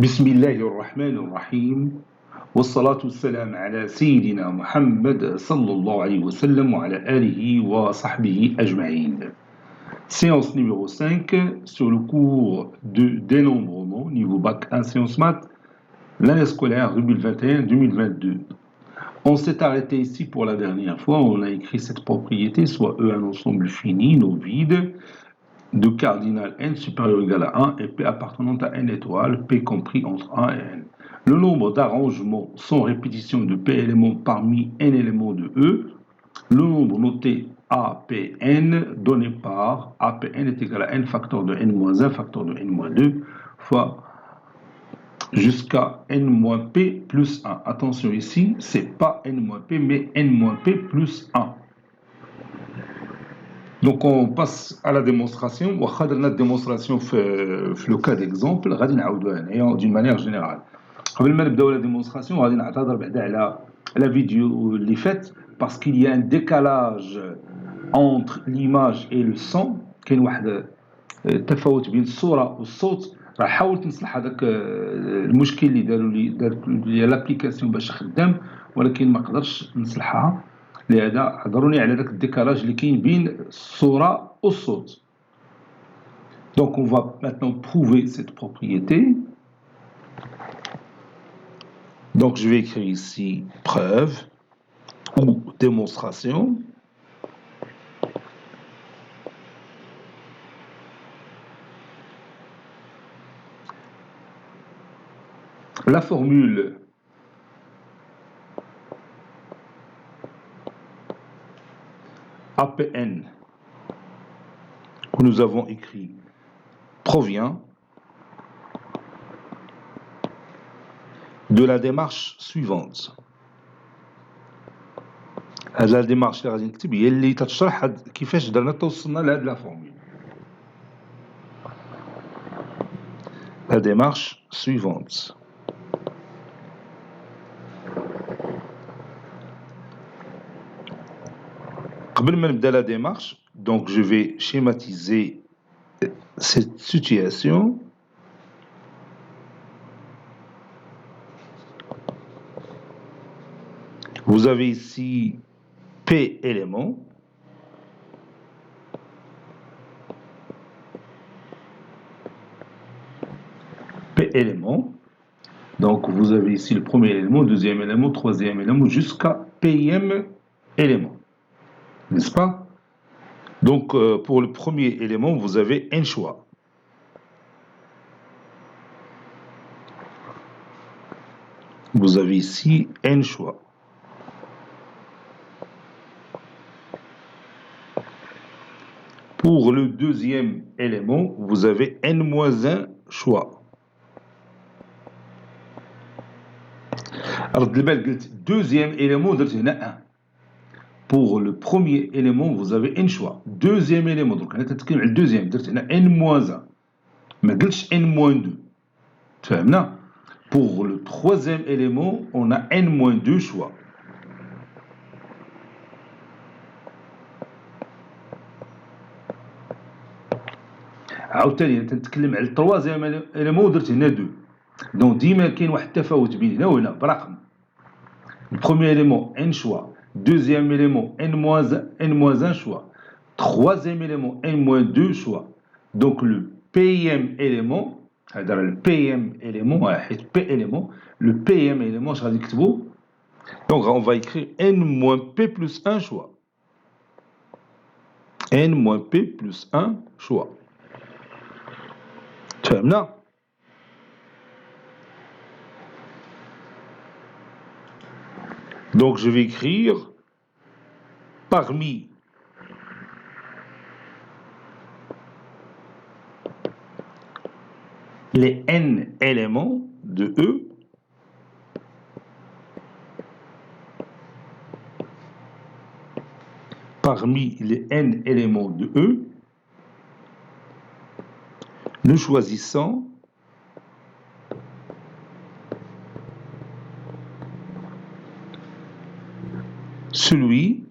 بسم الله الرحمن الرحيم والصلاة والسلام على سيدنا محمد صلى الله عليه وسلم وعلى آله وصحبه أجمعين. Séance numéro 5 sur le cours de dénombrement niveau bac 1 sciences maths, l'année scolaire 2021-2022. On s'est arrêté ici pour la dernière fois, on a écrit cette propriété, soit E un ensemble fini, non vide, de cardinal n supérieur ou égal à 1 et P appartenant à n étoiles, P compris entre 1 et n. Le nombre d'arrangements sans répétition de P éléments parmi n éléments de E. Le nombre noté APN donné par APN est égal à n facteur de n-1 facteur de n-2 fois jusqu'à n-p plus 1. Attention ici, c'est pas n-p mais n-p plus 1. Donc on passe à la démonstration. وخدنا démonstration في le cas d'exemple غادي نعاودوها هنايا d'une manière générale. قبل ما نبداو la démonstration غادي نعتذر بعدا على la vidéo اللي فات parce qu'il y a un décalage entre l'image et le son. كاين واحد التفاوت بين الصوره والصوت. راه حاولت نصلح هذاك المشكل اللي دارت لي لابليكاسيون باش خدام ولكن ما قدرتش نصلحها. لهذا عذروني على ذاك الديكالاج اللي كاين بين الصوره والصوت. Donc on va maintenant prouver cette propriété. Donc je vais écrire ici preuve ou démonstration. La formule APN que nous avons écrit provient de la démarche suivante. هذه الديمارش اللي غادي نكتب هي اللي تشرح كيفاش درنا توصلنا لهاد لا فورمول. La démarche suivante. قبل ما نبدا la démarche, donc je vais schématiser cette situation. Vous avez ici P éléments. P éléments. Donc vous avez ici le premier élément, deuxième élément, troisième élément, jusqu'à Pm élément. N'est-ce pas? Donc pour le premier élément, vous avez n choix. Vous avez ici n choix. Pour le deuxième élément, vous avez n-1 choix. Alors, deuxième élément, درت هنا 1. Pour le premier élément, vous avez n choix. Deuxième élément, donc أنا كنتكلم على الدوزيام درت هنا n-1. ما قلتش n-2. تفهمنا؟ Pour le troisième élément, on a n-2 choix. عاوتاني تنتكلم على التروازيام إيليمون ودرت هنا 2. دونك ديما كاين واحد التفاوت بين هنا وهنا برقم. البروميير إيليمون n choix, deuxième élément n-1 choix, troisième élément n-2 choix. Donc le pm élément, هذا le pm élément حيت p élément, le pm élément اش غادي نكتبو؟ Donc on va écrire n-p plus 1 choix. n-p plus 1 choix. تفهمنا؟ Donc je vais écrire parmi les n éléments de E, parmi les n éléments de E, nous choisissons celui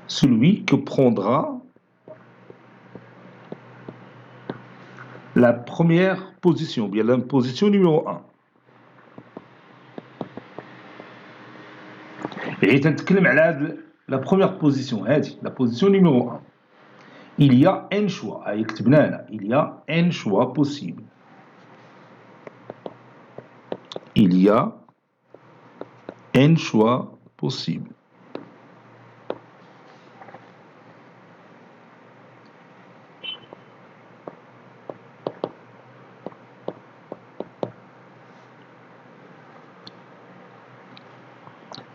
celui que prendra la première position, bien la position numéro 1. Et تنتكلم على la première position, هذه la position numéro 1. Il y a n choix, كتبنا هنا, il y a n choix possibles. Il y a n choix possibles.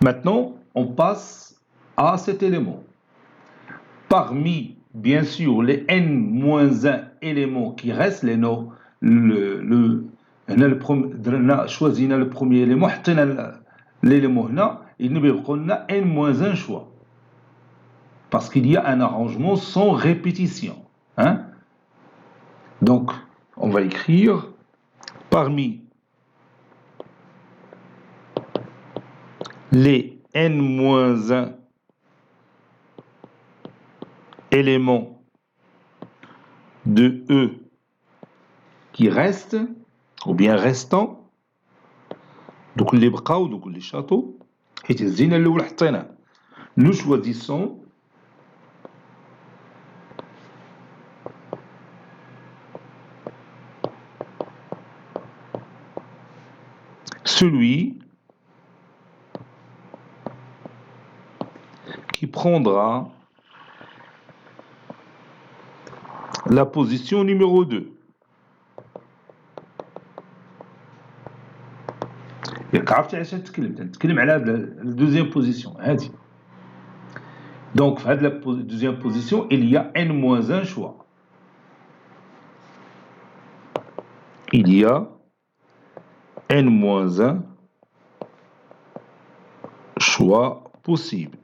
Maintenant, on passe à cet élément. Parmi, bien sûr, les n-1 éléments qui restent, choisina le premier élément, l'élément là, il ne a n-1 choix. Parce qu'il y a un arrangement sans répétition. Hein? Donc, on va écrire parmi les n-1 éléments de E qui restent, ou bien restants, donc les bqaw, donc les châteaux, nous choisissons celui qui prendra la position numéro 2. عرفتي علاش نتكلم على la deuxième position هذه. Donc في la deuxième position il y a n-1 choix. Il y a n-1 choix possibles.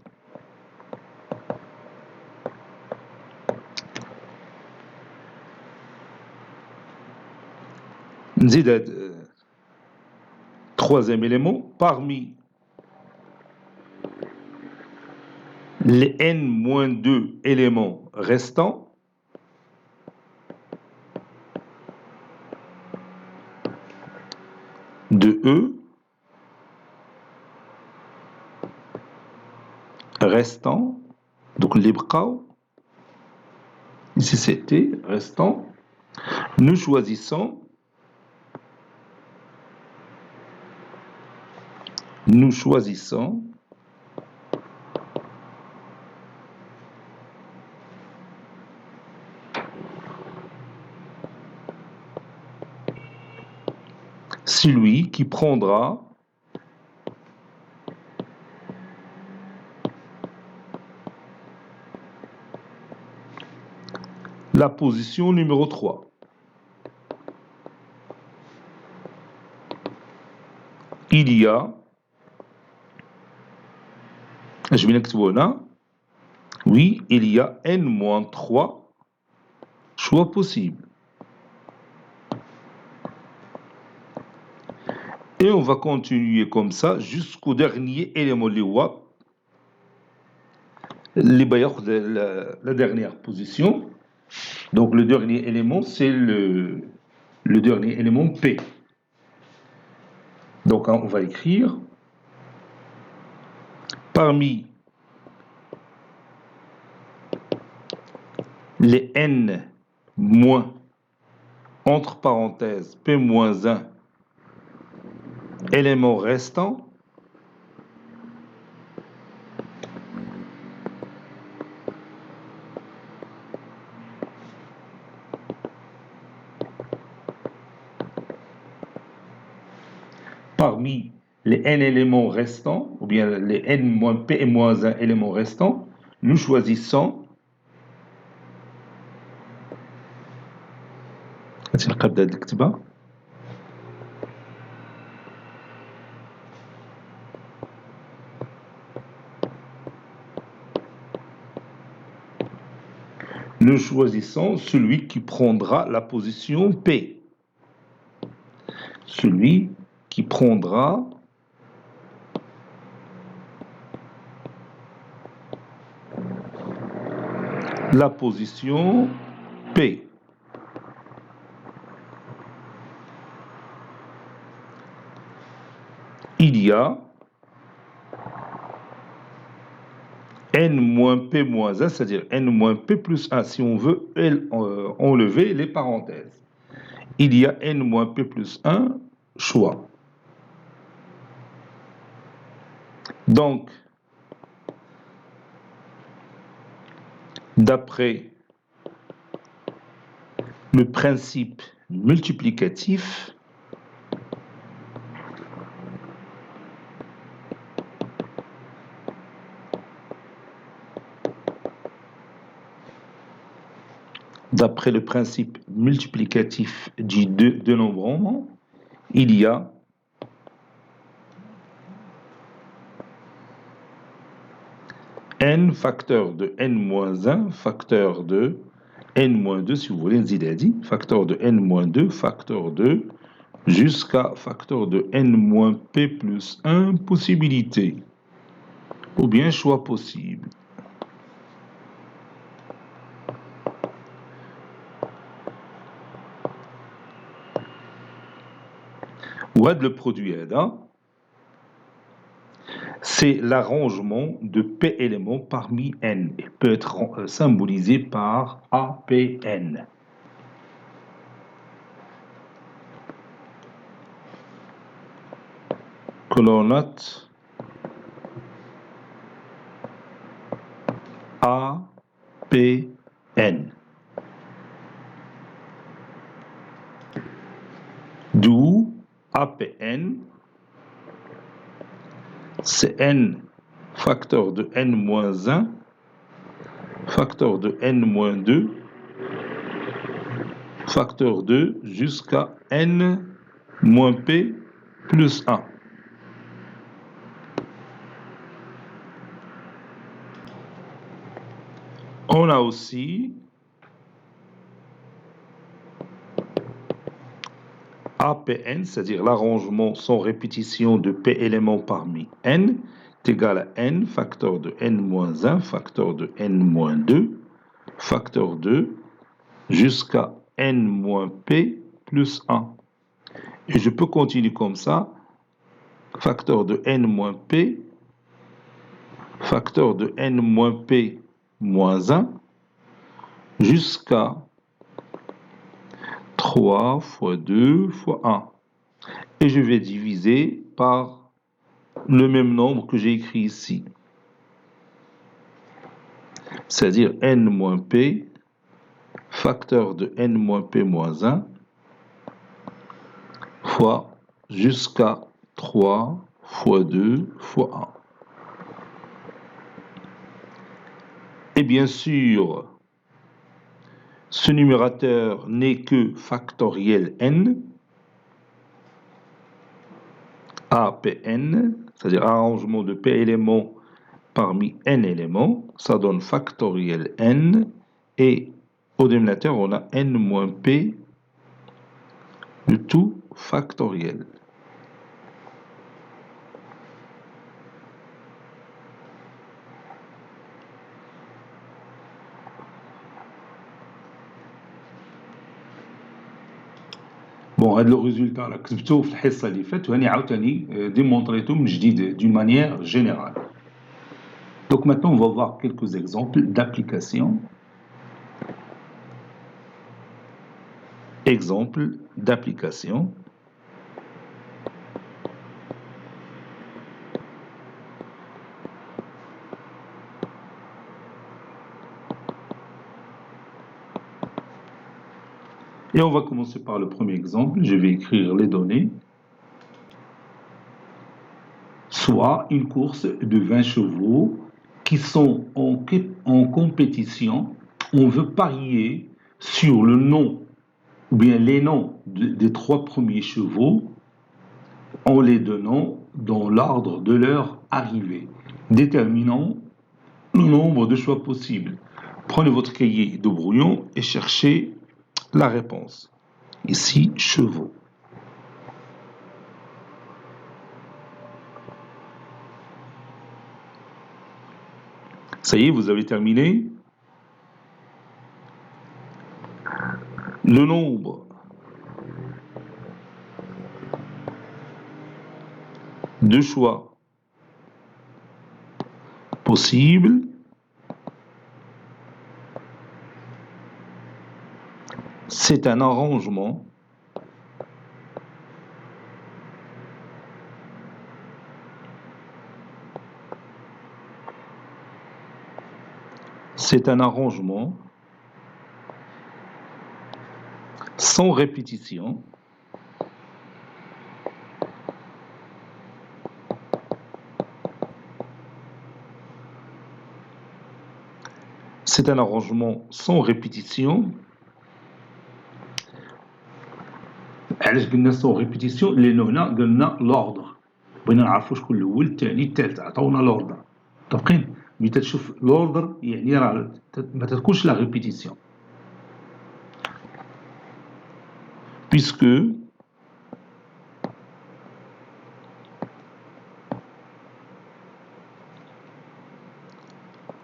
نزيد troisième élément, parmi les n-2 éléments restants, de E restant, donc les bqaw, ici c'était restant, nous choisissons celui qui prendra la position numéro 3. Il y a, je vais l'écrire là, oui, il y a n-3 choix possibles. Et on va continuer comme ça jusqu'au dernier élément la dernière position. Donc le dernier élément, c'est le dernier élément P. Donc on va écrire parmi les n moins, entre parenthèses, P-1 éléments restants, parmi les n éléments restants, ou bien les n-P-1 éléments restants, nous choisissons nous choisissons celui qui prendra la position P. Celui qui prendra la position P. Il y a n-p-1, c'est-à-dire n-p plus 1, si on veut enlever les parenthèses. Il y a n-p plus 1 choix. Donc, d'après le principe multiplicatif, du dénombrement, il y a n facteur de n-1, facteur de n-2, si vous voulez, zidadi, facteur de n-2, facteur de, jusqu'à facteur de n-p plus 1 possibilité, ou bien choix possible. Ouad le produit ADA, c'est l'arrangement de P éléments parmi N. Il peut être symbolisé par APN. Que l'on note APN. D'où APN, c'est N facteur de N-1, facteur de N-2, facteur 2 jusqu'à N-P plus 1. On a aussi APN, c'est-à-dire l'arrangement sans répétition de P éléments parmi N, est égal à N facteur de N-1, facteur de N-2, facteur 2, jusqu'à N-P plus 1. Et je peux continuer comme ça, facteur de N-P, facteur de N-P moins 1, jusqu'à 3 fois 2 fois 1. Et je vais diviser par le même nombre que j'ai écrit ici. C'est-à-dire n-p, facteur de n-p moins 1, fois jusqu'à 3 fois 2 fois 1. Et bien sûr, ce numérateur n'est que factoriel n, APN, c'est-à-dire arrangement de P éléments parmi n éléments, ça donne factoriel n, et au dénominateur on a n moins p, le tout factoriel. Bon, هذا le résultat là كتبته في الحصة اللي فاتت وهاني عاوتاني démontrيته من جديد d'une manière générale. Donc maintenant on va voir quelques exemples d'application. Exemple d'application. Et on va commencer par le premier exemple. Je vais écrire les données. Soit une course de 20 chevaux qui sont en compétition. On veut parier sur le nom ou bien les noms des 3 premiers chevaux en les donnant dans l'ordre de leur arrivée. Déterminons le nombre de choix possibles. Prenez votre cahier de brouillon et cherchez la réponse. Ici, chevaux. Ça y est, vous avez terminé? le nombre de choix possibles c'est un arrangement sans répétition علاش قلنا سون ريبيتيسيون لانه هنا قلنا لوردر بغينا نعرفوا شكون الاول الثاني الثالث عطاونا لوردر متفقين ملي تشوف لوردر يعني راه ما تكونش لا ريبيتيسيون puisque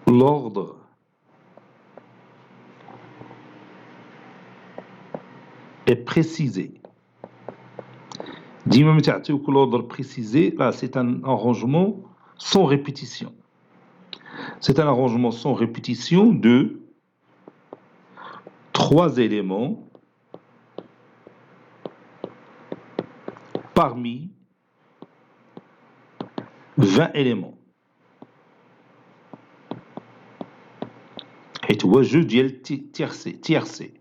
l'ordre est précisé. ديما ملي تعطيوك l'ordre précisé là c'est un arrangement sans répétition. C'est un arrangement sans répétition de 3 éléments parmi 20 éléments. حيت هو جو ديال تيرسي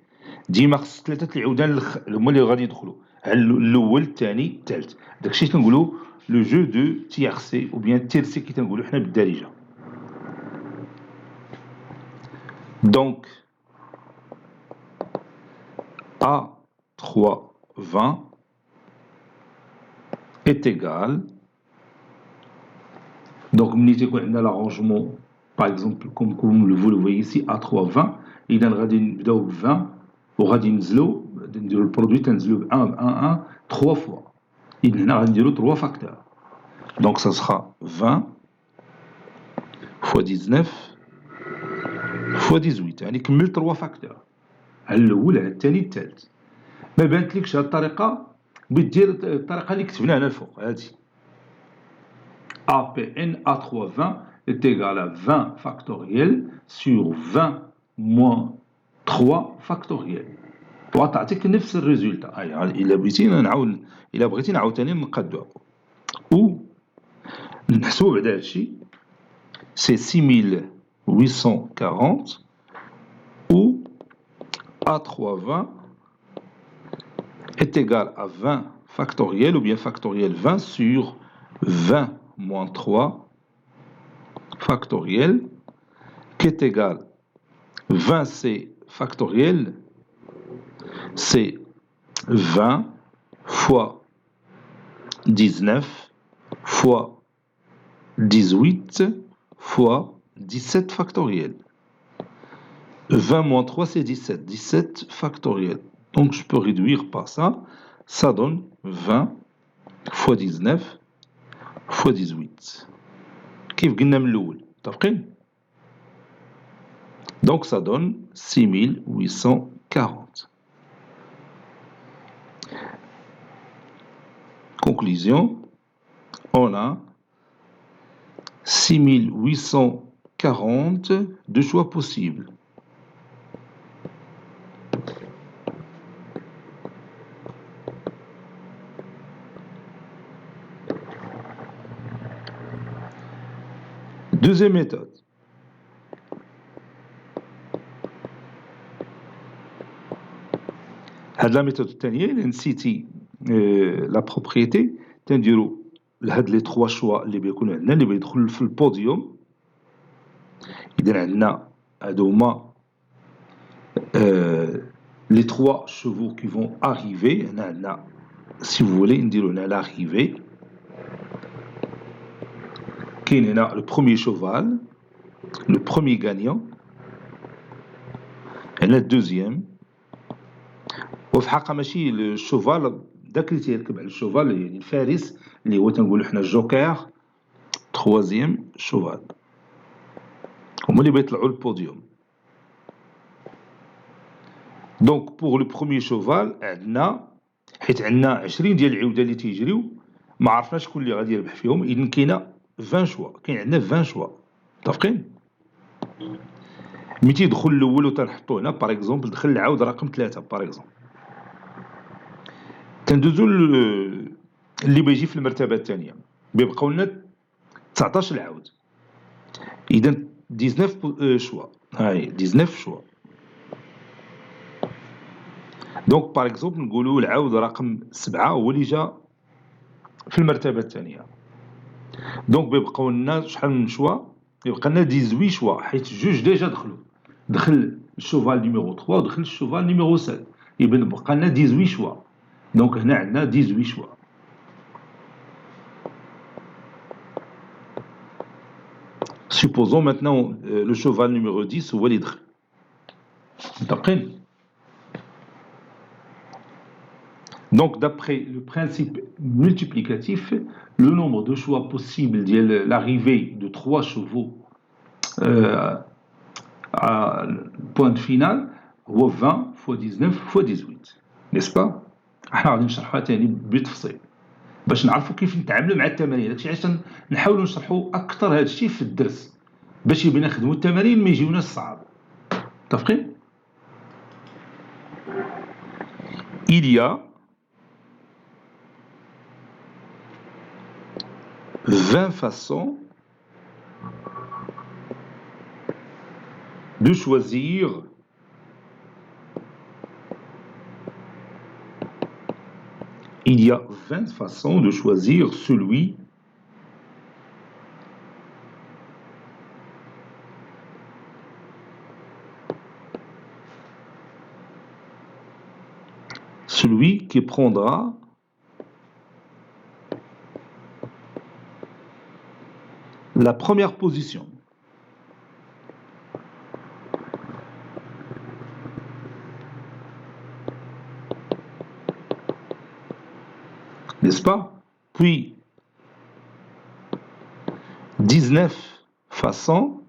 ديما خص 3 العودان هما اللي غادي يدخلوا الاول الثاني الثالث داكشي كنقولوا لو جو دو تيرسي او بيان تيرسي كي تنقولوا حنا بالدارجه. Donc A320 est égal. Donc ملي تيكون عندنا l'arrangement par exemple comme vous le voyez ici A320 اذا غادي نبداو ب 20 وغادي نديروا البرودوي تنزلوا ب 1 ب 1 1 3 fois. اذا هنا غادي نديروا 3 facteurs. Donc ça sera 20 fois 19 fois 18 يعني كملت 3 facteurs على الاول على الثاني الثالث. ما بانتلكش هذه الطريقه بدير الطريقه اللي كتبنا هنا الفوق هذه APN A320 est égal à 20 factoriel sur 20 moins 3 factoriel. وتعطيك نفس الريزولتا. الا بغيتي نعاوتاني نقادوها و نحسبوا بعدا هادشي سي 6840 ou A320 est égal à 20 factoriel ou bien factoriel 20 sur 20 moins 3 factoriel qui est égal 20c factoriel c'est 20 fois 19 fois 18 fois 17 factoriel. 20 moins 3 c'est 17, 17 factoriel. Donc je peux réduire par ça, ça donne 20 fois 19 fois 18. كيف قلنا من الأول متفقين؟ Donc ça donne 6840. Conclusion, on a 6840 de choix possibles. Deuxième méthode. هاد لا ميثود الثانيه اللي نسيتي لا بروبريتي تنديروا لهاد لي 3 شوا اللي بيكونوا عندنا اللي بيدخلوا في البوديوم. اذا عندنا هادو هما لي 3 chevaux qui vont arriver. هنا عندنا si vous voulez نديروا هنا l'arrivée. كاين هنا le premier cheval, le premier gagnant, هنا الدوزيام. وفي الحقيقة ماشي الشوفال داك اللي تيركب على الشوفال يعني الفارس اللي هو تنقولو حنا الجوكر تخوازيام شوفال هما اللي بيطلعوا للبوديوم. دونك بوغ لو بروميي شوفال عندنا حيت عندنا 20 ديال العوده اللي تيجريو ما عرفناش شكون اللي غادي يربح فيهم، اذا كاينه 20 شوا، كاين عندنا 20 شوا متفقين. ملي تيدخل الاول وتنحطو هنا باغ اكزومبل دخل العاود رقم 3 باغ اكزومبل، تندوزو اللي بيجي في المرتبه الثانيه بيبقاو لنا 19 العاود، اذا 19 شوا، هاي 19 شوا. دونك باغ اكزومبل نقولوا العاود رقم 7 هو اللي جا في المرتبه الثانيه، دونك بيبقاو لنا شحال من شوا؟ يبقى لنا 18 شوا حيت جوج ديجا دخلوا، دخل الشوفال نيميرو 3 ودخل الشوفال نيميرو 7، يبقى بقى لنا 18 شوا. دونك هنا عندنا 18 شوا. Supposons maintenant le cheval numéro 10 هو اللي دخل متفقين. Donc d'après le principe multiplicatif, le nombre de choix possibles de l'arrivée de 3 chevaux à point final هو 20 fois 19 fois 18 n'est-ce pas. احنا غادي نشرحوها ثاني بالتفصيل باش نعرفوا كيف نتعاملوا مع التمارين، داكشي علاش نحاولوا نشرحوا اكثر هذا الشيء في الدرس باش يبقى نخدموا التمارين ما يجيوناش صعاب متفقين. Il y a 20 façons de choisir il y a 20 façons de choisir celui qui prendra la première position. N'est-ce pas? Puis 19 façons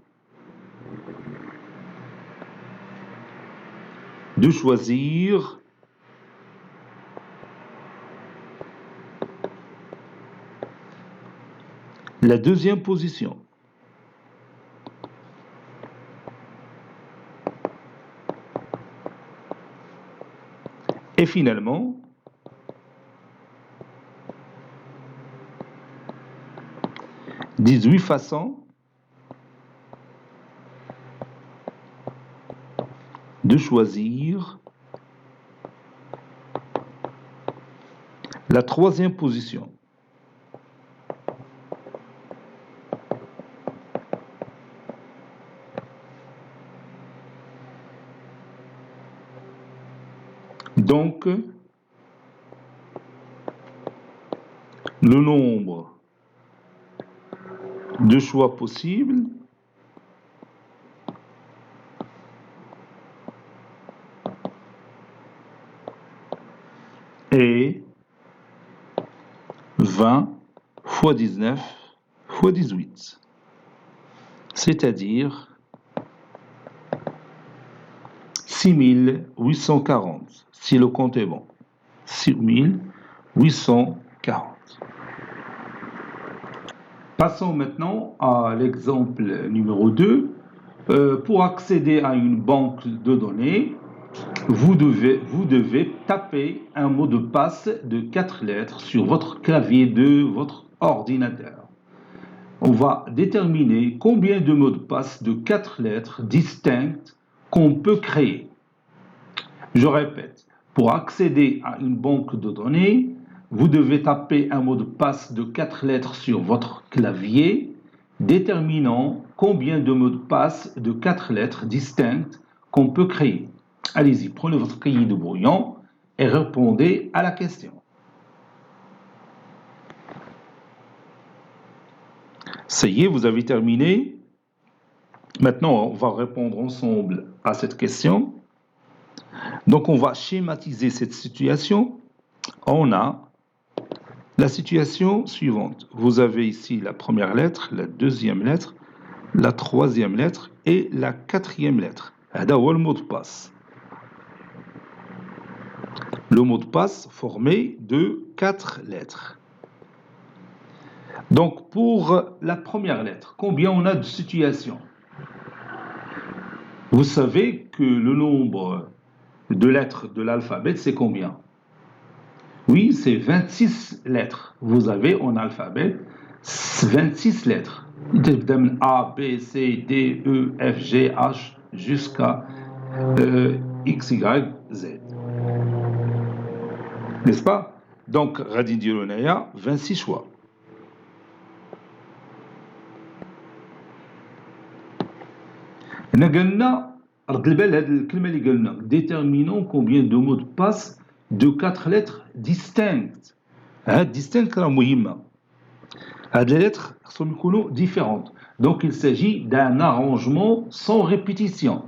de choisir la deuxième position. Et finalement, « 18 façons de choisir la troisième position. » Donc, le nombre de choix possibles est 20 fois 19 fois 18, c'est-à-dire 6840, si le compte est bon. 6840. Passons maintenant à l'exemple numéro 2. Pour accéder à une banque de données, vous devez taper un mot de passe de 4 lettres sur votre clavier de votre ordinateur. On va déterminer combien de mots de passe de 4 lettres distinctes qu'on peut créer. Je répète, pour accéder à une banque de données, vous devez taper un mot de passe de 4 lettres sur votre clavier, déterminant combien de mots de passe de 4 lettres distinctes qu'on peut créer. Allez-y, prenez votre cahier de brouillon et répondez à la question. Ça y est, vous avez terminé. Maintenant, on va répondre ensemble à cette question. Donc, on va schématiser cette situation. On a la situation suivante. Vous avez ici la première lettre, la deuxième lettre, la troisième lettre et la quatrième lettre. هذا هو le mot de passe. Le mot de passe formé de 4 lettres. Donc, pour la première lettre, combien on a de situations? Vous savez que le nombre de lettres de l'alphabet, c'est combien? Oui, c'est 26 lettres. Vous avez en alphabet 26 lettres. De A, B, C, D, E, F, G, H jusqu'à X, Y, Z. N'est-ce pas? Donc, غادي نديرو هنايا 26 choix. هنا قالنا رد البال هذه الكلمة اللي قالنا déterminons combien de mots de passe de 4 lettres distinctes. هاد distinct راه مهمة. هاد les lettres خصهم يكونوا différentes. Donc il s'agit d'un arrangement sans répétition.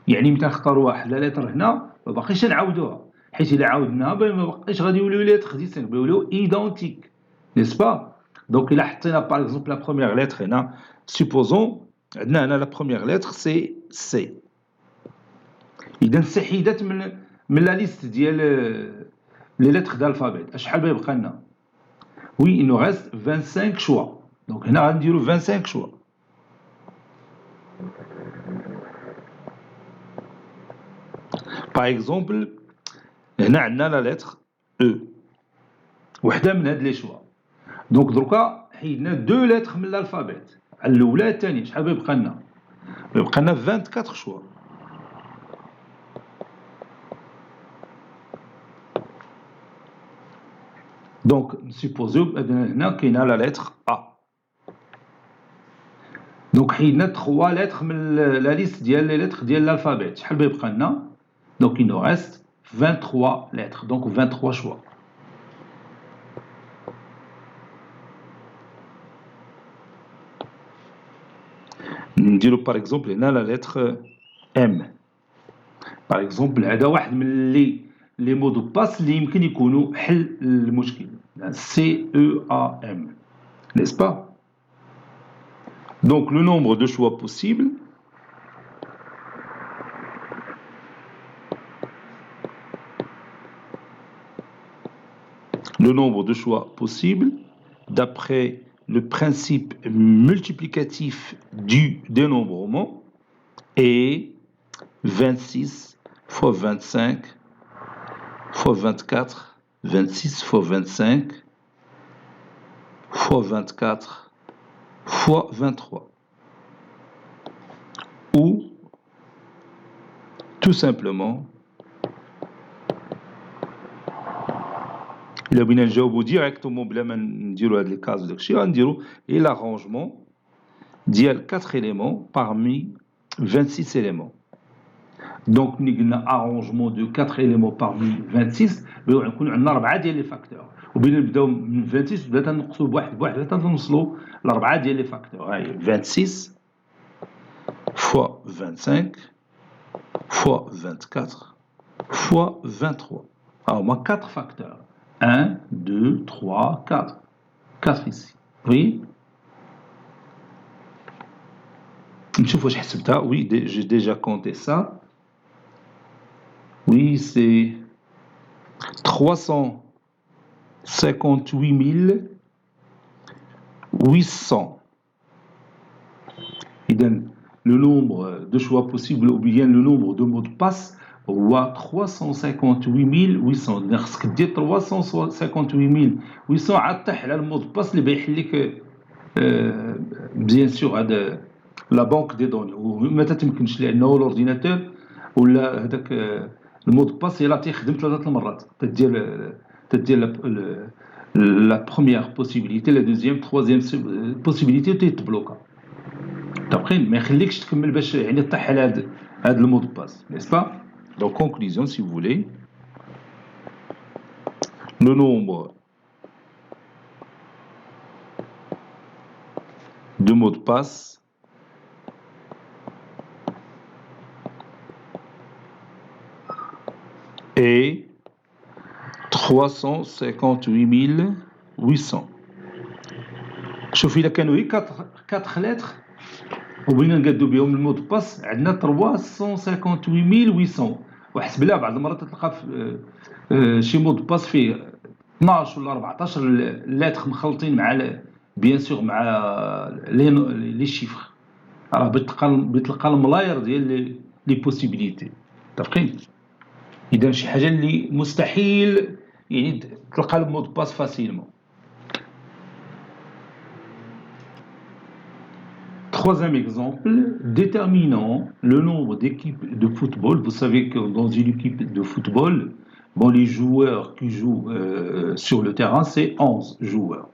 يعني ملي نختاروا واحد لا lettre هنا ما باقيش نعاودوها حيت إلا عاودناها ما باقيش غادي يوليو lettres distinctes يوليو identiques. N'est-ce pas? Donc إلا حطينا par exemple la première lettre هنا supposons عندنا هنا la première lettre c'est C. إذا انسحبت من لا ليست ديال لي lettres d'alphabet. شحال باقي لنا؟ Oui, il nous reste 25 choix. Donc هنا غنديرو 25 choix. Par exemple, هنا عندنا la lettre E. وحده من هاد لي choix. Donc دروكا حيدنا 2 lettres من l'alphabet. الأولى الثانية شحال باقي لنا؟ باقي لنا 24 choix. Donc supposons هنا كاينه la lettre A. Donc حيدنا 3 lettres من la liste ديال les lettres ديال l'alphabet. شحال باقي لنا؟ Donc il nous reste 23 lettres. Donc 23 choix. نديرو par exemple هنا la lettre M. Par exemple هذا واحد من les mots de passe اللي يمكن يكونوا حل المشكل. CEAM. N'est-ce pas? Donc le nombre de choix possibles d'après le principe multiplicatif du dénombrement est 26 fois 25 fois 24, 26 fois 25 fois 24 fois 23. Ou tout simplement إلا بغينا نجاوبو ديريكتومون بلا ما نديرو هاد لي كاز وداكشي غنديرو إي l'arrangement ديال 4 éléments parmi 26 éléments. Donc ملي قلنا arrangement de 4 éléments parmi 26 غنكون عندنا 4 ديال لي فاكتور وبغينا نبداو من 26 بدا تنقصوا بواحد حتى نوصلوا ل4 ديال لي فاكتور. هاي 26 fois 25 fois 24 fois 23. Alors moi 4 facteurs. 1, 2, 3, 4. 4 ici. Oui. نشوف واش حسبتها. Oui, j'ai déjà compté ça. Oui, c'est 358 800. إذن le nombre de choix possibles ou bien le nombre de mots de passe هو 358 800. خصك دير 358 800 عاد طيح على المود باس اللي بيحل لك بيان سور هذا لا بانك دي دوني وما تتمكنش لانه الاورديناتور ولا هذاك المود باس يلا تيخدم 3 المرات تدير لا بروميير بوسيبيليتي لا دوزيام تروازيام بوسيبيليتي وتيتبلوكا تبقى ما يخليكش تكمل باش يعني طيح على هذا المود باس. N'est-ce pas? Donc conclusion si vous voulez, le nombre de mots de passe est 358 800. شوف إلا كانوا هي 4 lettres وبغينا نقادو بهم المود باس عندنا 358 800 وحسب لها بعض المرات تلقى في شي مود باس فيه 12 ولا 14 لاتر مخلطين مع بيان سور مع لي شيفر. راه بتلقى الملاير ديال لي بوسيبيليتي. متفقين؟ اذا شي حاجه اللي مستحيل يعني تلقى المود باس فاسيلمون. Troisième exemple, déterminant le nombre d'équipes de football. Vous savez que dans une équipe de football, bon, les joueurs qui jouent sur le terrain, c'est 11 joueurs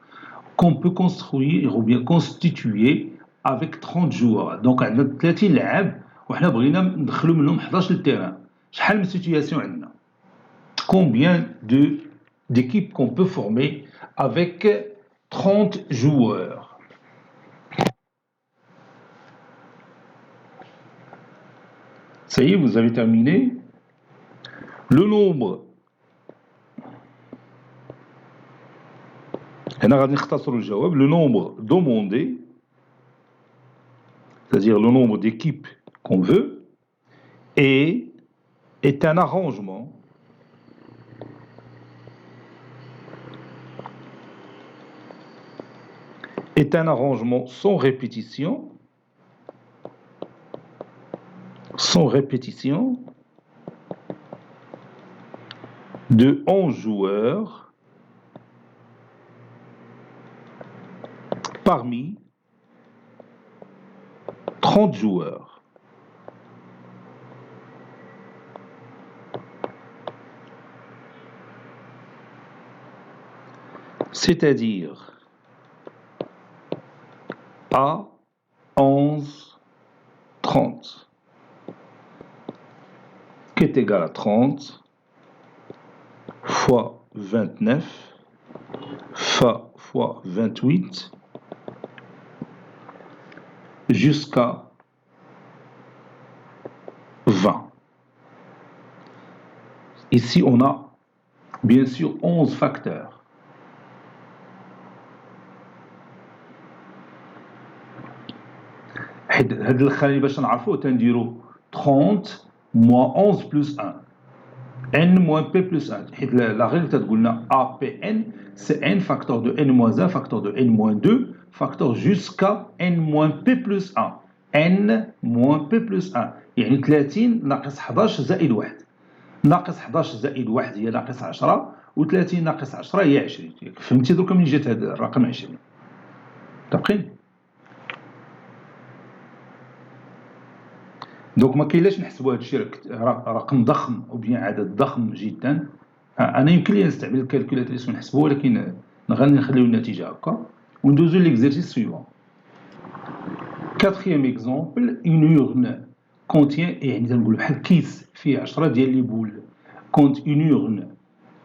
qu'on peut construire ou bien constituer avec 30 joueurs. Donc, on a 30 لاعب وحنا بغينا ندخلوا منهم 11 للتيران. شحال من سيتوياسيون عندنا؟ Combien d'équipes qu'on peut former avec 30 joueurs? Ça y est, vous avez terminé. Le nombre. Le nombre demandé, c'est-à-dire le nombre d'équipes qu'on veut, est un arrangement sans répétition de 11 joueurs parmi 30 joueurs. C'est-à-dire à 11, 30, qui est égal à 30 fois 29 fois 28 jusqu'à 20. Ici, on a bien sûr 11 facteurs. هاد الخاني باش نعرفوه تنديرو 30 moins 11 plus 1 n moins p plus 1 حيت la règle تتقول لنا APN c'est n facteur de n moins 1 facteur de n moins 2 facteur jusqu'à n moins p plus 1 n moins p plus 1 يعني 30 ناقص 11 زائد 1 ناقص 11 زائد 1 هي ناقص 10 و30 ناقص 10 هي 20. فهمتي دوكا منين جات هذا الرقم 20؟ متفقين؟ دونك ما كاينلاش نحسبوا هذا الشيء رقم ضخم او بيان عدد ضخم جدا. انا يمكن لي نستعمل الكالكولاتريس ونحسبوه ولكن غادي نخليو النتيجه هكا وندوزو ليكزercice suivant. Quatrième exemple, une urne contient يعني تنقولوا بحال كيس فيه 10 ديال لي بول. Quand une urne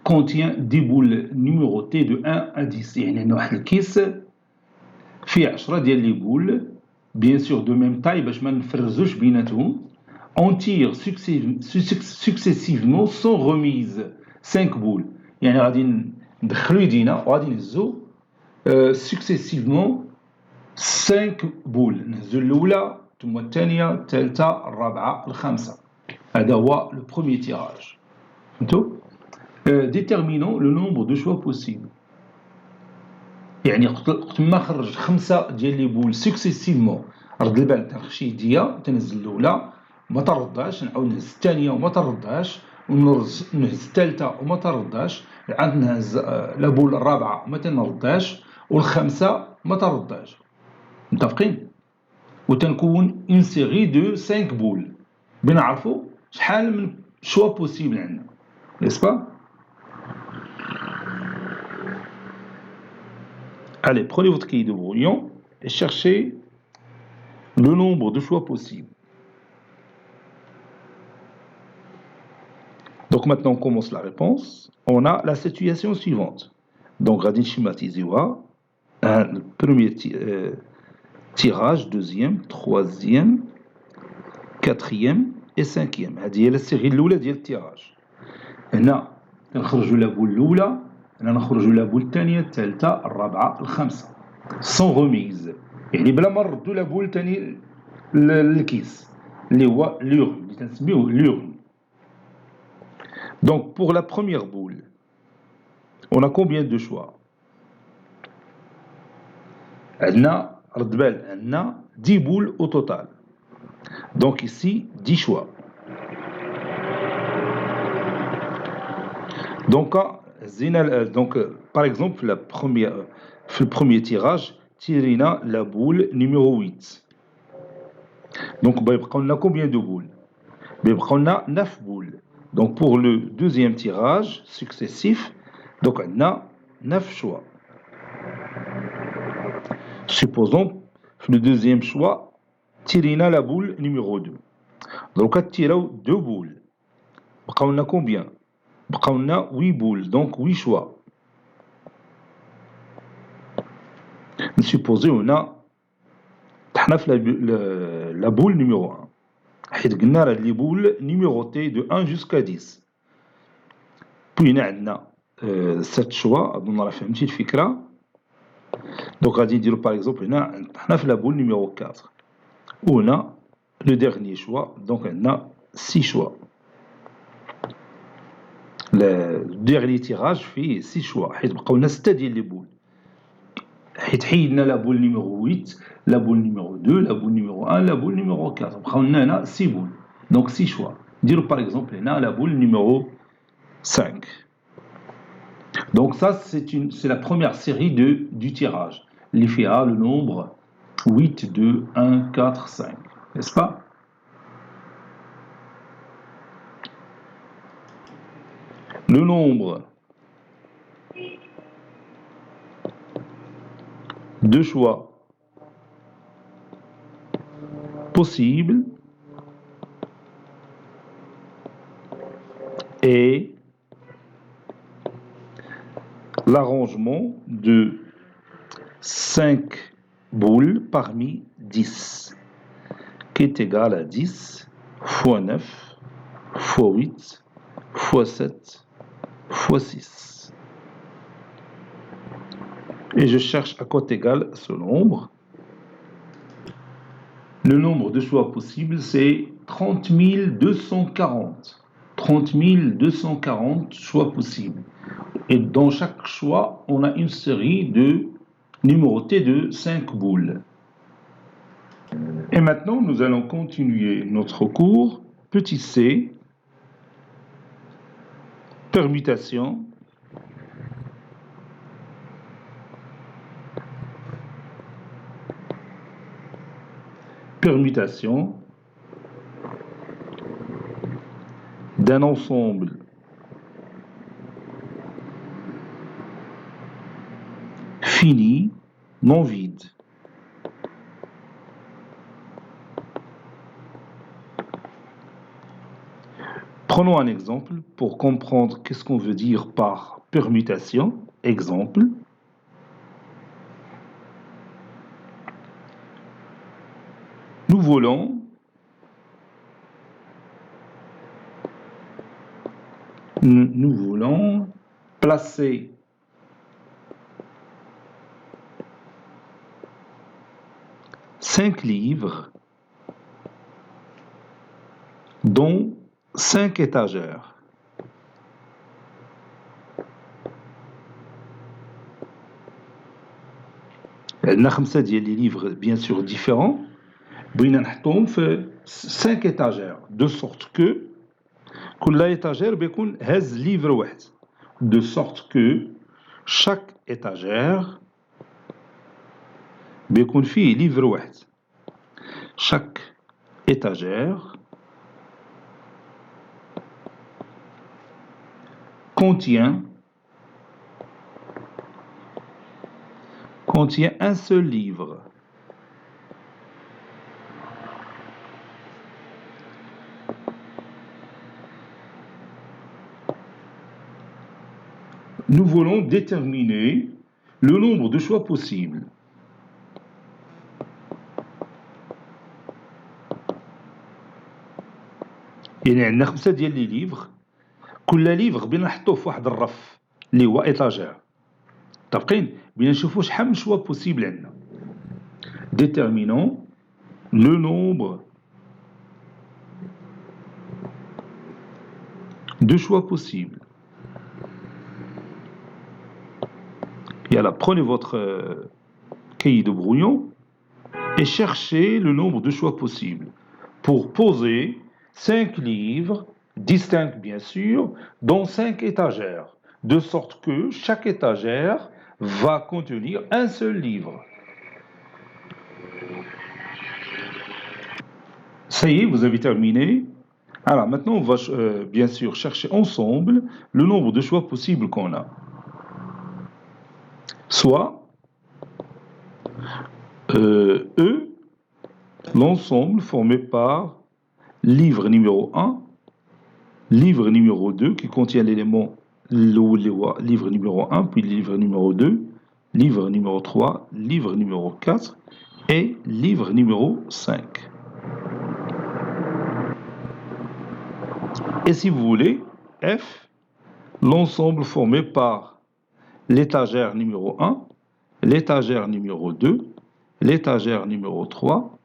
contient des boules numérotées de 1 à 10 يعني عندنا واحد الكيس فيه 10 ديال لي بول bien sûr de même taille باش ما نفرزوش بيناتهم. On tire successivement sans remise 5 boules يعني غادي ندخلو يدينا وغادي نهزو successivement 5 boules. نهزو الاولى ثم الثانيه الثالثه الرابعه الخامسه. هذا هو le premier tirage. فهمتوا؟ déterminons le nombre de choix possibles. يعني وقت ما خرج 5 ديال لي بول سكسيسيفمون رد البال تنخشي يديا تنزل الاولى ما ترداش نعاود نهز الثانيه وما ترداش ونهز الثالثه وما ترداش عاد نهز لا بول الرابعه وما تنرداش والخامسه ما ترداش. متفقين؟ وتنكون اون سيري دو 5 بول بنعرفوا شحال من شوا بوسيبل عندنا. نيسبا؟ Allez, prenez votre cahier de brouillon et cherchez le nombre de choix possibles. Donc maintenant, on commence la réponse. On a la situation suivante. Donc, radin schématisé, le premier tirage, deuxième, troisième, quatrième et cinquième. هذه هي la série الأولى ديال التيراج. هنا نخرجوا لا بول الأولى. هنا نخرجوا لا بول الثانيه الثالثه الرابعه الخامسه سون روميز يعني بلا ما نردوا لا بول ثاني للكيس اللي هو لورن اللي تنسميوه لورن. Donc, pour la première boule, on a combien de choix? On a 10 boules au total. Donc ici, 10 choix. Donc, par exemple, le premier tirage, tirina la boule numéro 8. Donc, on a combien de boules? On a 9 boules. Donc, pour le deuxième tirage successif, donc on a 9 choix. Supposons le deuxième choix, tirina la boule numéro 2. Donc, on tire 2 boules. On a combien? On a 8 boules, donc 8 choix. Supposons on a la boule numéro 1. On a les boules numérotées de 1 jusqu'à 10. Puis on a 7 choix. On a fait une petite fikra. Donc on va dire par exemple on a la boule numéro 4. Où on a le dernier choix. Donc on a 6 choix. Le dernier tirage fait 6 choix. On a 7 les boules. On a la boule numéro 8, la boule numéro 2, la boule numéro 1, la boule numéro 4. On a 6 boules. Donc 6 choix. Dire par exemple on a la boule numéro 5. Donc ça c'est la première série du tirage. L'effet A, le nombre 8, 2, 1, 4, 5. N'est-ce pas? Le nombre de choix possibles est l'arrangement de 5 boules parmi 10, qui est égal à 10 fois 9 fois 8 fois 7 fois 6. Et je cherche à quoi égal ce nombre. Le nombre de choix possibles, c'est 30 240. 30 240 choix possibles. Et dans chaque choix, on a une série de numérotés de 5 boules. Et maintenant, nous allons continuer notre cours. Petit c, permutation. Permutation d'un ensemble fini, non vide. Prenons un exemple pour comprendre qu'est-ce qu'on veut dire par permutation. Exemple. Nous voulons placer cinq livres dans 5 étagères. عندنا 5 ديال les livres bien sûr différents. بغينا نحطهم في 5 étagères de sorte que كل étagère بيكون هاز livre واحد de sorte que chaque étagère بيكون فيه livre واحد. Chaque étagère contient un seul livre. Nous voulons déterminer le nombre de choix possibles. يعني عندنا 5 ديال لي ليفر كل ليفر بغينا نحطوه في واحد الرف اللي هو ايطاجير متفقين بغينا نشوفوا شحال من شوا بوسيبل عندنا déterminons le nombre deux choix possibles. Et là, prenez votre cahier de brouillon et cherchez le nombre de choix possibles pour poser 5 livres, distincts bien sûr, dans 5 étagères, de sorte que chaque étagère va contenir un seul livre. Ça y est, vous avez terminé. Alors maintenant, on va bien sûr chercher ensemble le nombre de choix possibles qu'on a. Soit E, l'ensemble formé par livre numéro 1, livre numéro 2 qui contient l'élément livre numéro 1, puis livre numéro 2, livre numéro 3, livre numéro 4 et livre numéro 5. Et si vous voulez, F, l'ensemble formé par l'étagère numéro 1, l'étagère numéro 2, l'étagère numéro 3,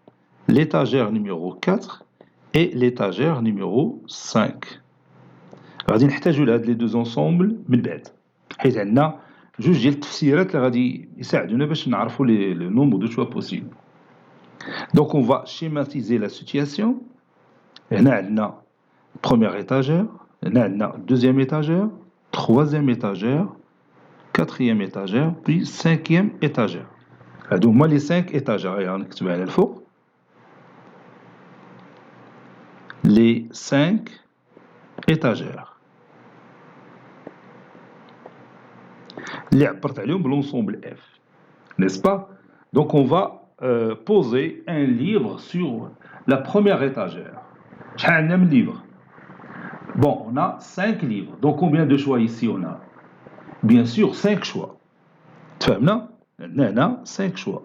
l'étagère numéro 4 et l'étagère numéro 5. غادي نحتاجوا لهاد لي دوز انصومبل من بعد حيت عندنا جوج ديال التفسيرات اللي غادي يساعدونا باش نعرفوا لو نومبر دو شوا بوسيبل. دونك اون فا شيماتيزي لا سيتوياسيون. هنا عندنا بروميير ايتاجير، هنا عندنا دوزيام ايتاجير، تروازيام ايتاجير، كاتريام ايتاجير، بي سانكيام ايتاجير. هادو هما لي 5 ايتاجير. هيا غنكتبها على الفوق. Les 5 étagères اللي عبرت عليهم بالensemble F, n'est-ce pas? Donc on va poser un livre sur la première étagère. شحال عندنا من livre? Bon, on a 5 livres. Donc combien de choix ici on a? Bien sûr 5 choix. تفهمنا؟ عندنا هنا 5 choix.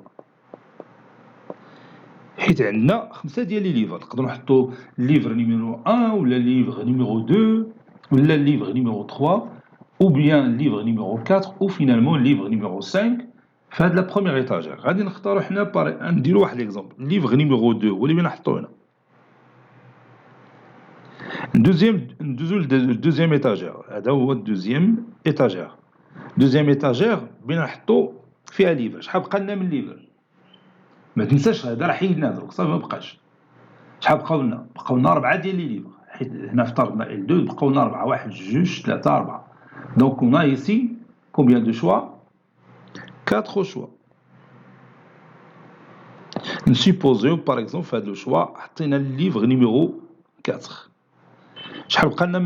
حيت عندنا 5 ديال لي ليفر. نقدروا نحطوا الليفر نيميرو 1 ولا الليفر نيميرو 2 ولا الليفر نيميرو 3 ou bien livre numéro 4 ou finalement livre numéro 5 في هاد لا بروميير ايتاجير. غادي نختاروا حنا نديروا واحد ليكزومبل. livre numéro 2 هو اللي بغينا نحطوه هنا. ندوزو للدوزيام ايتاجير. هذا هو الدوزيام ايتاجير. دوزيام ايتاجير بغينا نحطو فيها ليفر. شحال بقى لنا من ليفر؟ ما تنساش هذا راه حيدناه دروك صافي ما بقاش. شحال بقاو لنا؟ بقاو لنا 4 ديال لي ليفر. حيت هنا افترضنا L2 بقاو لنا 4. 1 2 3 4. Donc on a ici combien de choix? 4 choix. Nous supposons par exemple fait le choix حطينا le livre numéro 4. شحال بقى لنا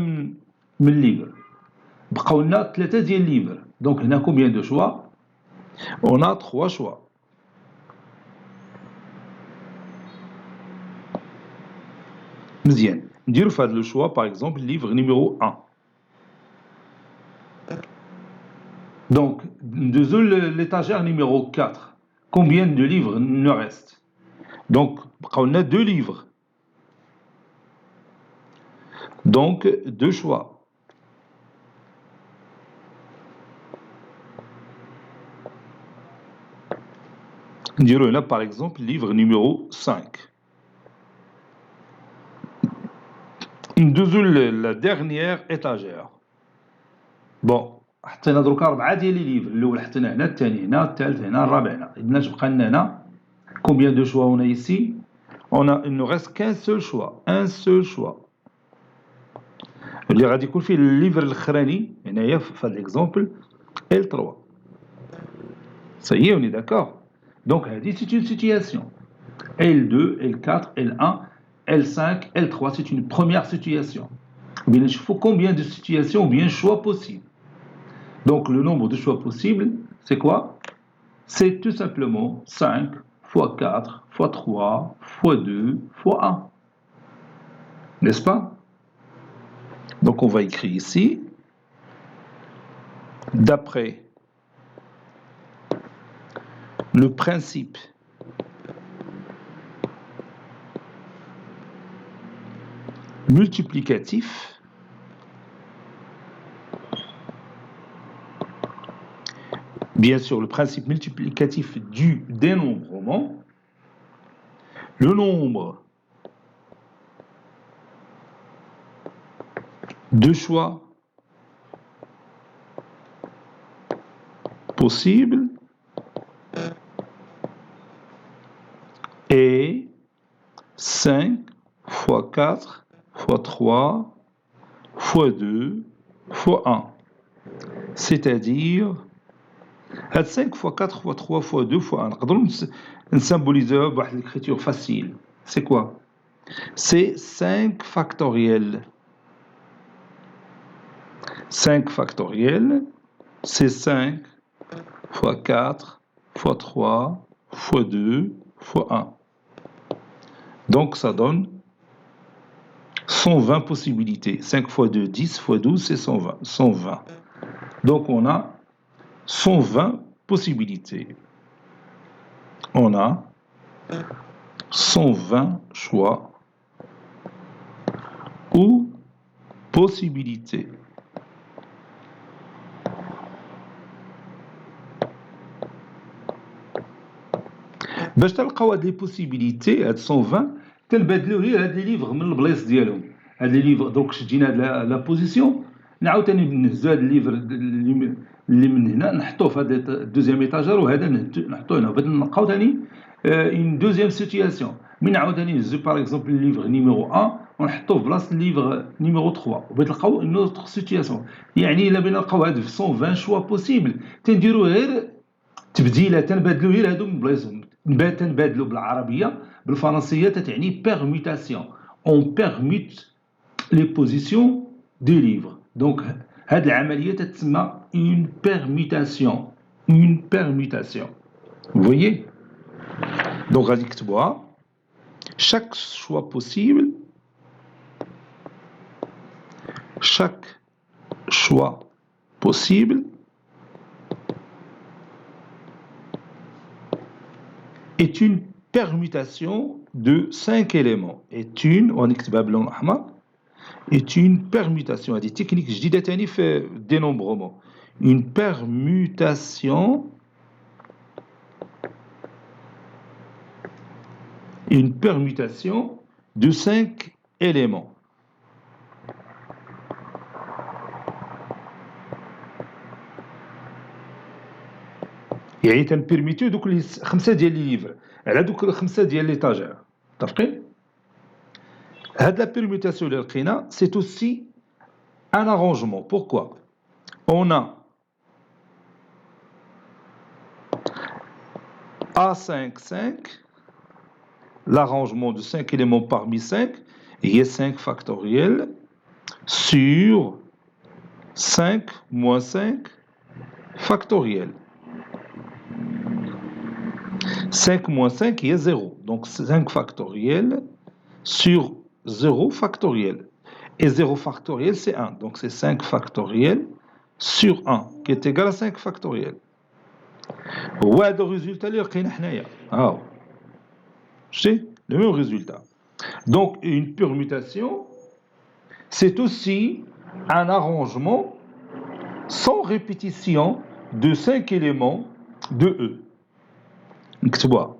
من livre؟ بقاو لنا 3 ديال livre. Donc هنا combien de choix? On a 3 choix. مزيان. نديرو في هذا le choix par exemple livre numéro 1. Donc, de l'étagère numéro 4, combien de livres nous reste? Donc, on a 2 livres. Donc, 2 choix. On dirait là, par exemple, livre numéro 5. Nous la dernière étagère. Bon. حطينا دروك 4 ديال لي ليفر. الاول حطينا هنا، الثاني هنا، الثالث هنا، الرابع هنا. اذا اش بقى لنا هنا؟ combien de choix on a ici? Il ne reste qu'un seul choix, un seul choix اللي غادي يكون فيه الليفر الاخراني هنايا في هذا ليكزومبل L3. Ça y est, on est d'accord. Donc هذه c'est une situation. L2, L4, L1, L5, L3, c'est une première situation. Bien, il faut combien de situations ou bien choix possibles? Donc le nombre de choix possibles, c'est quoi? C'est tout simplement 5 fois 4 fois 3 fois 2 fois 1. N'est-ce pas? Donc on va écrire ici, d'après le principe multiplicatif, bien sûr le principe multiplicatif du dénombrement, le nombre deux choix possibles et 5 fois 4 fois 3 fois 2 fois 1. C'est-à-dire, 5 fois 4 fois 3 fois 2 fois 1. نقدروا نسymbolisera بواحد l'écriture facile. C'est quoi? C'est 5 factoriel. 5 factoriel, c'est 5 fois 4 fois 3 fois 2 fois 1. Donc ça donne 120 possibilités. 5 fois 2, 10 fois 12, c'est 120. 120. Donc on a 120 possibilités. On a 120 choix ou possibilités. باش تلقاو هاد لي بوسيبيليتي هاد 120 تنبدلو غير هاد لي ليفغ من البلايص ديالهم. هاد لي ليفغ دوك شدينا هاد لا بوزيسيون نعاوتاني نهزو هاد الليفر اللي من هنا نحطوه في هاد الدوزيام ايطاجور وهذا نحطوه هنا باش نلقاو ثاني اون دوزيام سيتياسيون. من نعاوتاني نهزو باغ اكزومبل الليفر نيميرو 1 ونحطوه في بلاصه الليفر نيميرو 3 وباش نلقاو اون اوتر سيتياسيون. يعني الا بغينا نلقاو هاد 120 شوا بوسيبل تنديرو غير تبديله تنبدلو غير هادو من بلايصهم. تنبادلو بالعربيه بالفرنسيه تتعني بيرميتاسيون. اون بيرميت لي بوزيسيون دي ليفر. دونك هاد العمليه تتسمى اون بيرميتاسيون. اون بيرميتاسيون. Vous voyez? Donc غادي نكتبوها. Chaque choix possible, chaque choix possible est une permutation de 5 éléments. Est une, ونكتبها باللون الأحمر, est une permutation. هذه تكنيك جديدة تاني في dénombrement. Une permutation, une permutation de 5 éléments. يعني تنبيرميتيو دوك 5 ديال لي ليفر على دوك 5 ديال لي طاجير. متفقين؟ هاد لا permutation اللي لقينا c'est aussi un arrangement. Pourquoi? On a A5, 5, l'arrangement de 5 éléments parmi 5, il y a 5 factoriel sur 5 moins 5 factoriel. 5 moins 5, il y a 0. Donc 5 factoriel sur 0 factoriel. Et 0 factoriel, c'est 1. Donc c'est 5 factoriel sur 1, qui est égal à 5 factoriel. وهذا الريزولتا اللي لقينا حنايا هاو شتي le même résultat. Donc une permutation c'est aussi un arrangement sans répétition de 5 éléments de E. نكتبوها.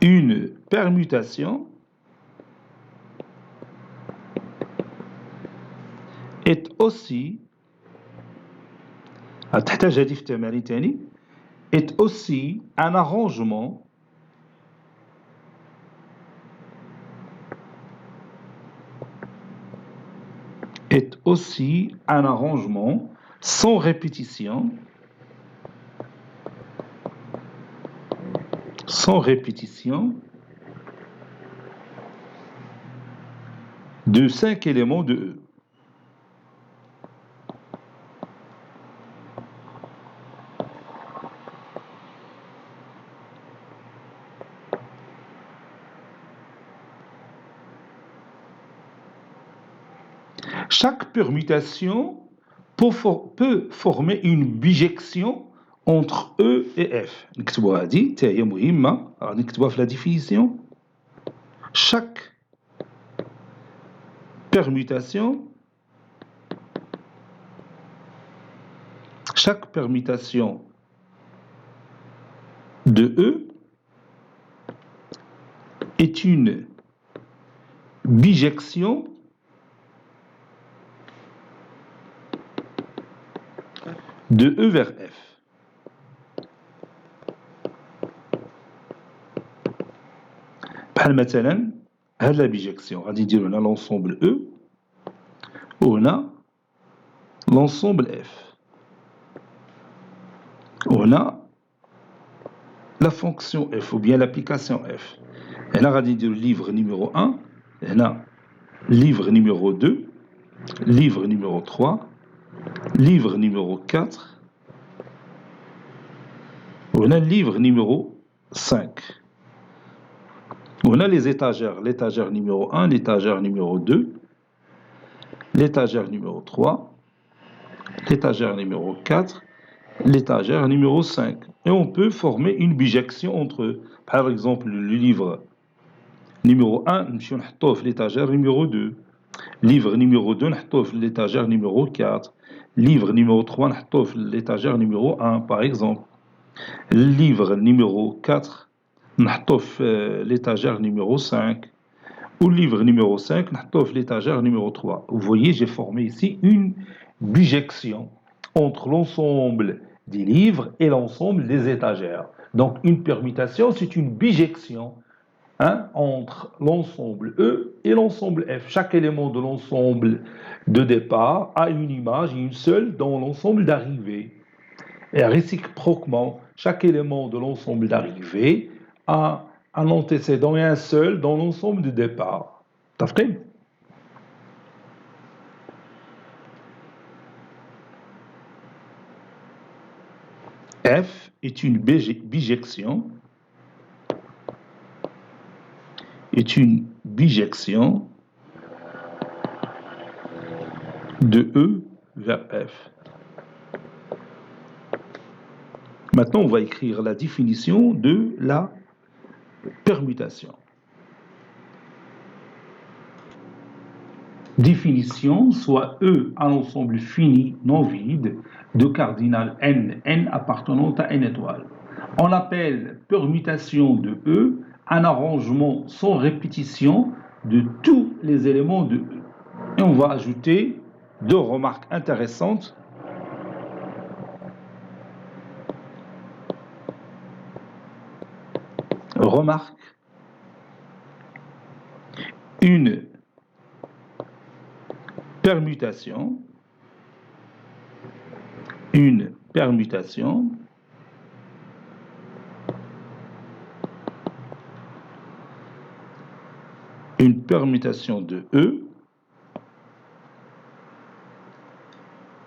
Une permutation est aussi تحتاج هذه في التمارين تاني est aussi un arrangement sans répétition de 5 éléments de E. Chaque permutation peut former une bijection entre E et F. نكتبوها هذه حتى هي مهمة. نكتبوها في la définition. Chaque permutation de E est une bijection de E vers F. مثلا هذا bijection غادي نديرو هنا l'ensemble E وهنا l'ensemble F وهنا la fonction F ou bien l'application F. هنا غادي نديرو livre numéro 1 هنا livre numéro 2 livre numéro 3 livre numéro 4 وهنا livre numéro 5. On a les étagères, l'étagère numéro 1, l'étagère numéro 2, l'étagère numéro 3, l'étagère numéro 4, l'étagère numéro 5. Et on peut former une bijection entre eux. Par exemple, le livre numéro 1, nous mettons l'étagère numéro 2. Livre numéro 2, nous mettons l'étagère numéro 4. Livre numéro 3, nous mettons l'étagère numéro 1, par exemple. Livre numéro 4, نحطوه في l'étagère numéro 5 ou livre numéro 5 نحطوه في l'étagère numéro 3. Vous voyez, j'ai formé ici une bijection entre l'ensemble des livres et l'ensemble des étagères. Donc une permutation, c'est une bijection entre l'ensemble E et l'ensemble F. Chaque élément de l'ensemble de départ a une image, une seule dans l'ensemble d'arrivée. Et réciproquement, chaque élément de l'ensemble d'arrivée a un antécédent et un seul dans l'ensemble de départ. تفقين؟ F est une bijection de E vers F. Maintenant, on va écrire la définition de la permutation. Définition, soit E à l'ensemble fini, non vide, de cardinal n, n appartenant à n étoile. On appelle permutation de E un arrangement sans répétition de tous les éléments de E. Et on va ajouter deux remarques intéressantes. Remarque, une permutation de E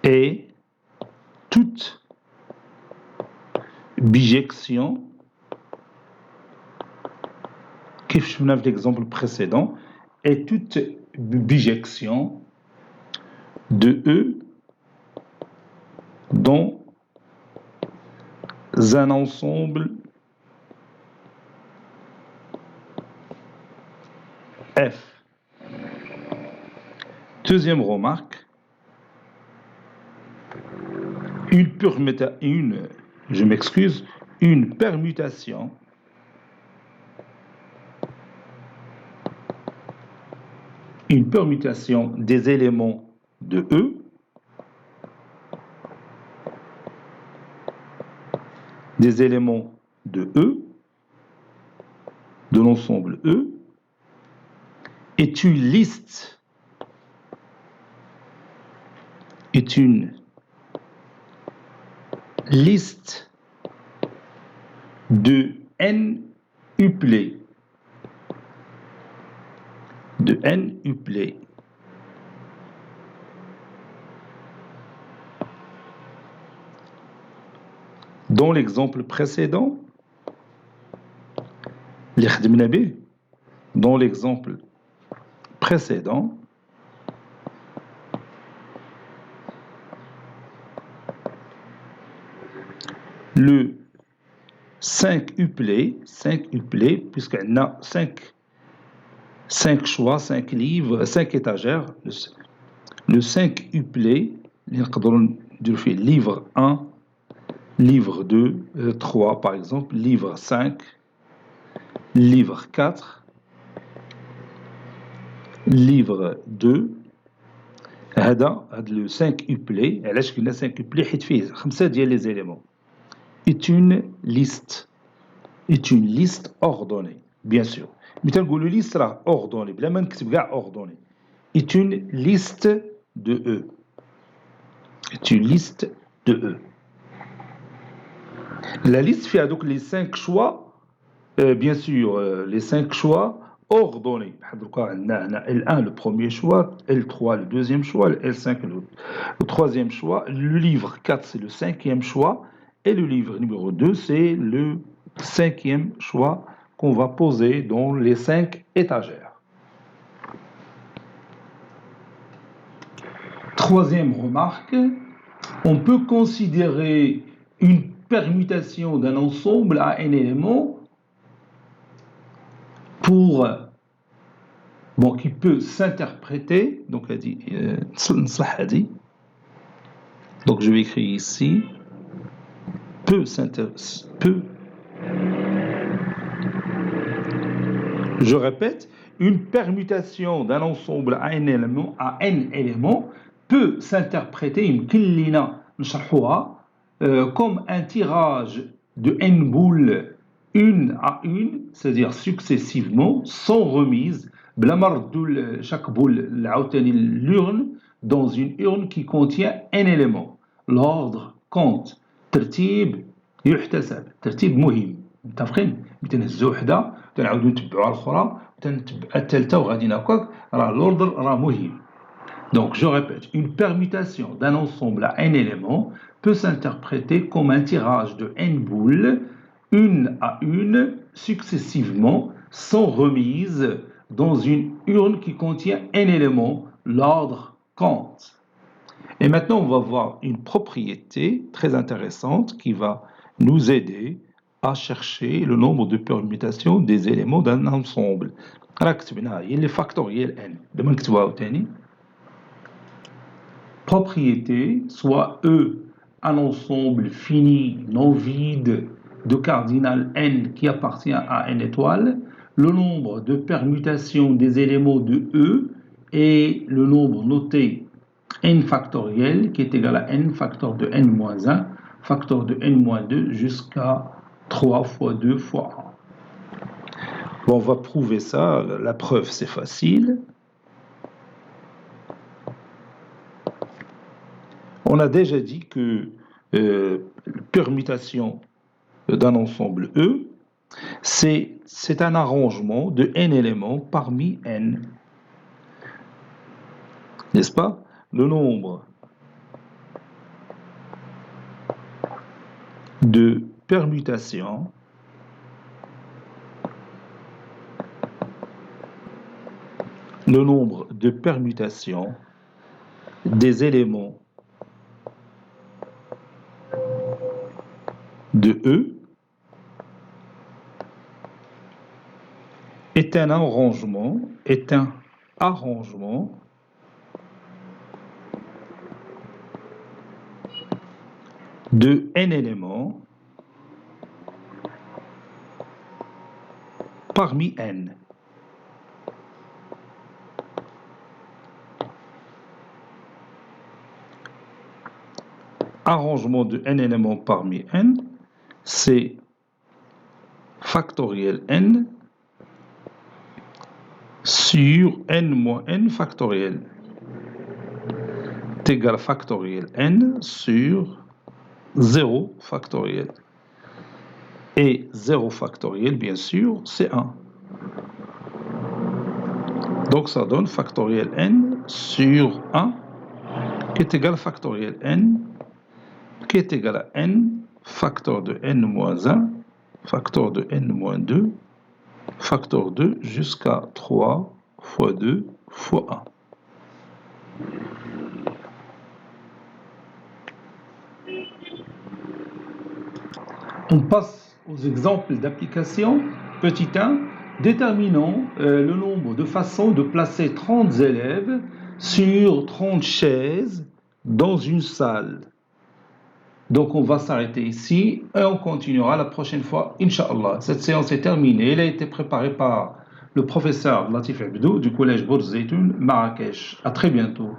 est toute bijection, كيف شفنا في l'exemple précédent, est toute bijection de E dans un ensemble F. Deuxième remarque, une permutation des éléments de E de l'ensemble E est une liste de n uplets dans l'exemple précédent le 5 uplets, puisqu'on a 5 choix, 5 livres, 5 étagères, le 5 uplets, livre 1, livre 2, 3 par exemple, livre 5, livre 4, livre 2 هذا le 5 uplé علاش قلنا 5 uplé حيت فيه 5 ديال les éléments est une liste ordonnée bien sûr ملي تنقولوا liste راه ordonnée بلا ما نكتب كاع ordonnée est une liste de E est une liste de E la liste فيها دوك les 5 choix bien sûr les 5 choix ordonnés. L1 le premier choix, L3 le deuxième choix, L5 le troisième choix, le livre 4 c'est le cinquième choix et le livre numéro 2 c'est le cinquième choix qu'on va poser dans les 5 étagères. Troisième remarque, on peut considérer une permutation d'un ensemble à n éléments qui peut s'interpréter, donc elle dit, donc je vais écrire ici, je répète, une permutation d'un ensemble à n éléments peut s'interpréter comme un tirage de n boules une à une, c'est-à-dire successivement, sans remise, chaque boule l'urne dans une urne qui contient n éléments. L'ordre compte. ترتيب يحتسب. ترتيب مهم. متفقين؟ تنهزوا وحده تنعاودوا نتبعوا الاخرى تنتبع الثالثه وغادي هكاك راه l'ordre راه مهم. Donc je répète, une permutation d'un ensemble à n éléments peut s'interpréter comme un tirage de n boules une à une, successivement, sans remise, dans une urne qui contient n éléments, l'ordre compte. Et maintenant, on va voir une propriété très intéressante qui va nous aider à chercher le nombre de permutations des éléments d'un ensemble. Il est factoriel n. Propriété, soit E, un ensemble fini, non vide, de cardinal n qui appartient à n étoile, le nombre de permutations des éléments de E et le nombre noté n factoriel qui est égal à n facteur de n-1, facteur de n-2 jusqu'à 3 fois 2 fois 1. Bon, on va prouver ça, la preuve c'est facile. On a déjà dit que permutation d'un ensemble E, c'est un arrangement de n éléments parmi n. N'est-ce pas? Le nombre de permutations des éléments de E est un arrangement de n éléments parmi n. Arrangement de n éléments parmi n, c'est factoriel n sur n moins n factoriel est égal à factoriel n sur 0 factoriel. Et 0 factoriel, bien sûr, c'est 1. Donc ça donne factoriel n sur 1 qui est égal à factoriel n qui est égal à n facteur de n moins 1, facteur de n moins 2, facteur 2 jusqu'à 3 fois 2 fois 1. On passe aux exemples d'application. Petit 1, déterminons le nombre de façons de placer 30 élèves sur 30 chaises dans une salle. Donc on va s'arrêter ici et on continuera la prochaine fois, Inch'Allah. Cette séance est terminée, elle a été préparée par le professeur Latif Abdou du collège Bourz Zeytoun, Marrakech. À très bientôt.